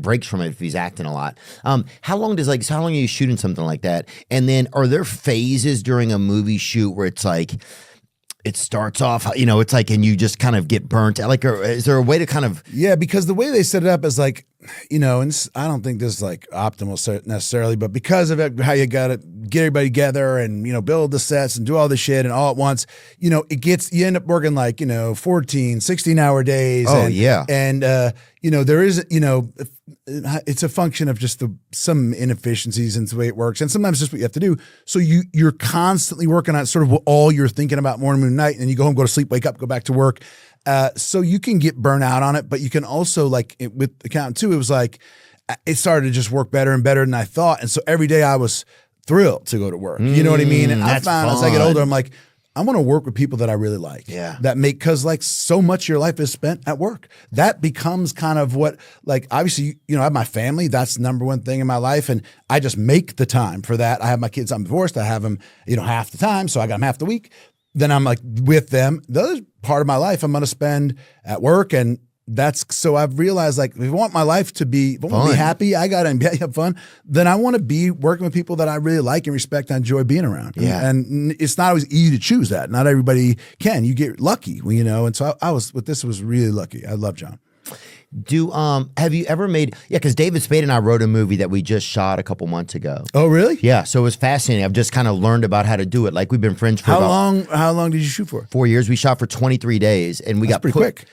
breaks from it if he's acting a lot. How long are you shooting something like that? And then are there phases during a movie shoot where it's like, it starts off, it's like, and you just kind of get burnt out? Like, is there a way to kind of? Yeah, because the way they set it up is like, and I don't think this is like optimal necessarily, but because of how you got to get everybody together and, build the sets and do all this shit and all at once, you end up working like, 14, 16-hour days. Oh, and, yeah. And, there is, it's a function of just some inefficiencies in the way it works. And sometimes just what you have to do. So you're constantly working on sort of all you're thinking about morning, noon, night, and then you go home, go to sleep, wake up, go back to work. So you can get burnt out on it, but you can also with Accountant 2, it was like, it started to just work better and better than I thought. And so every day I was thrilled to go to work. You know what I mean? And I found as I get older, I'm like, I want to work with people that I really like. Yeah. Because like so much of your life is spent at work. That becomes kind of what, like, obviously, I have my family. That's the number one thing in my life. And I just make the time for that. I have my kids. I'm divorced. I have them, half the time. So I got them half the week. Then I'm like with them. The other part of my life I'm going to spend at work. And so I've realized, like, if I want my life to be, if I want to be happy, I got to have fun, then I want to be working with people that I really like and respect and enjoy being around. Yeah. And it's not always easy to choose that. Not everybody can. You get lucky, and so I was really lucky. I love John. Have you ever made, because David Spade and I wrote a movie that we just shot a couple months ago. Oh, really? Yeah, so it was fascinating. I've just kind of learned about how to do it. Like, we've been friends for How long did you shoot for? 4 years. We shot for 23 days, and we got pretty quick.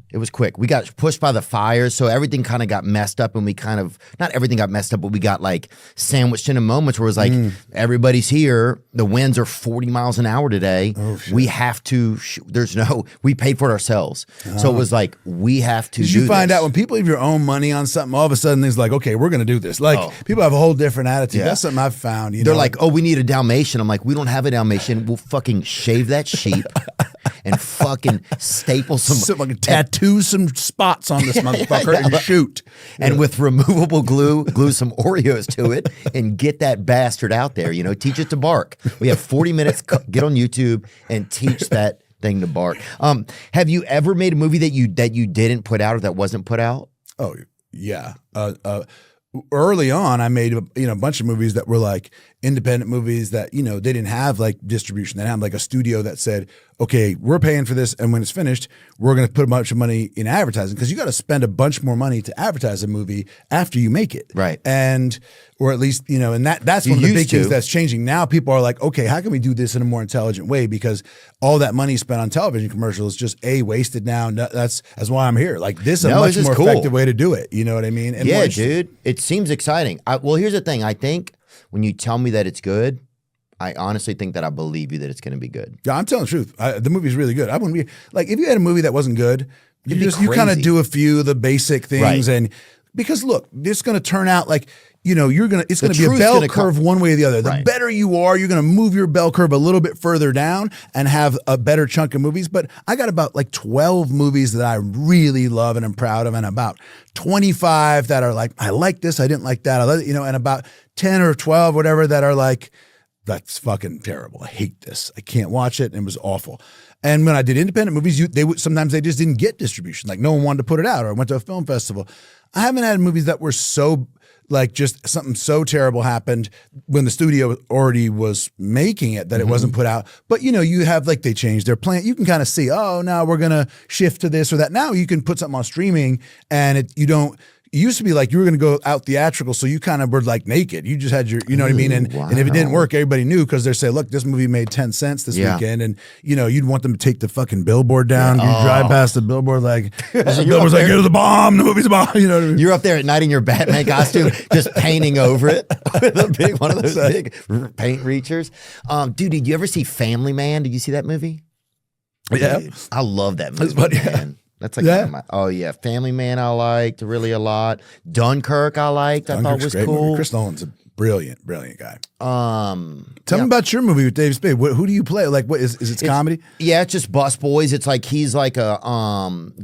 It was quick. We got pushed by the fires, so everything kind of got messed up, and we kind of, not everything got messed up, but we got like sandwiched in moments where it was like, everybody's here, the winds are 40 miles an hour today. Oh, shit. We have to, we paid for it ourselves. So it was like, we have to do this. Did you find out when people have your own money on something, all of a sudden it's like, okay, we're going to do this. Like, people have a whole different attitude. Yeah. That's something I've found. They're like, oh, we need a Dalmatian. I'm like, we don't have a Dalmatian. We'll fucking shave that sheep and fucking staple some tattoo some spots on this motherfucker and shoot. And with removable glue some Oreos to it and get that bastard out there, teach it to bark. We have 40 minutes, get on YouTube and teach that thing to bark. Have you ever made a movie that you didn't put out or that wasn't put out? Oh, yeah. Early on, I made a bunch of movies that were like independent movies that they didn't have like distribution. They didn't have like a studio that said, okay, we're paying for this, and when it's finished, we're going to put a bunch of money in advertising, because you got to spend a bunch more money to advertise a movie after you make it, right? And or at least and that's one of the big things that's changing now. People are like, okay, how can we do this in a more intelligent way? Because all that money spent on television commercials is just wasted now. That's why I'm here. Like, this is a much more effective way to do it. You know what I mean? And yeah, dude, it seems exciting. Well, here's the thing. I think when you tell me that it's good, I honestly think that I believe you that it's going to be good. Yeah, I'm telling the truth. The movie's really good. I wouldn't be like, if you had a movie that wasn't good, you kind of do a few of the basic things, and because look, it's going to turn out like it's going to be a bell curve one way or the other. The better you are, you're going to move your bell curve a little bit further down and have a better chunk of movies. But I got about like 12 movies that I really love and I'm proud of, and about 25 that are like, I like this, I didn't like that, and about 10 or 12, whatever, that are like, that's fucking terrible. I hate this. I can't watch it. And it was awful. And when I did independent movies, sometimes they just didn't get distribution. Like, no one wanted to put it out, or I went to a film festival. I haven't had movies that were so, like, just something so terrible happened when the studio already was making it that it wasn't put out. But, you have, like, they changed their plan. You can kind of see, oh, now we're going to shift to this or that. Now you can put something on streaming, and it used to be like you were going to go out theatrical, so you kind of were like naked. You just had your, you know what I mean? And if it didn't work, everybody knew, because they say, look, this movie made 10 cents this weekend. And, you'd want them to take the fucking billboard down. You drive past the billboard like, the billboard's like, it was a bomb. The movie's a bomb. You know what I mean? You're up there at night in your Batman costume, just painting over it with a big one of those big paint reachers. Dude, did you ever see Family Man? Did you see that movie? Yeah. Dude, I love that movie, man. That's like Family Man I liked really a lot. Dunkirk I liked. I thought was cool. Movie. Chris Nolan's a brilliant guy. Tell me about your movie with David Spade. Who do you play? Like, what is it? Comedy? Yeah, it's just bus boys. It's like he's like a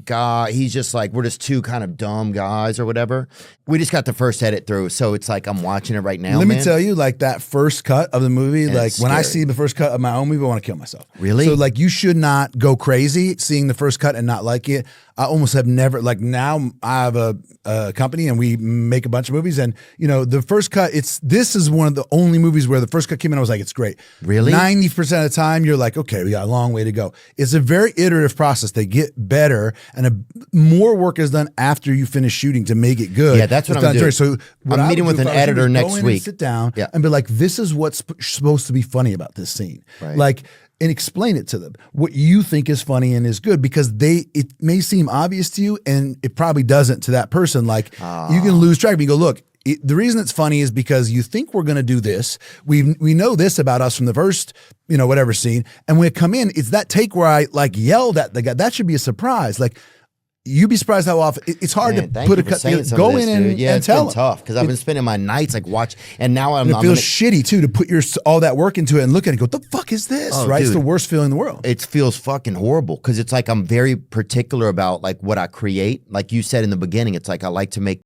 guy. He's just like, we're just two kind of dumb guys or whatever. We just got the first edit through, so it's like I'm watching it right now. Let me tell you, like, that first cut of the movie, and like when I see the first cut of my own movie, I want to kill myself. Really? So like, you should not go crazy seeing the first cut and not like it. I almost have never, like now I have a company and we make a bunch of movies, and you know, the first cut, this is one of the only movies where the first cut came in, I was like, it's great. Really? 90% of the time you're like, okay, we got a long way to go. It's a very iterative process. They get better, and more work is done after you finish shooting to make it good. Yeah, that's what I'm doing. So I'm meeting with an editor next week. Sit down and be like, this is what's supposed to be funny about this scene. Right. Like, and explain it to them, what you think is funny and is good, because it may seem obvious to you and it probably doesn't to that person. Like you can lose track. You go, look, the reason it's funny is because you think we're going to do this. We know this about us from the first, you know, whatever scene. And when it come in, it's that take where I like yelled at the guy. That should be a surprise. Like, you'd be surprised how often it's hard to put a cut. Go in and tell them. Tough because I've been spending my nights like watch, and now it feels shitty too to put all that work into it and look at it and go, what the fuck is this? Right? Dude, it's the worst feeling in the world. It feels fucking horrible because it's like I'm very particular about like what I create. Like you said in the beginning, it's like I like to make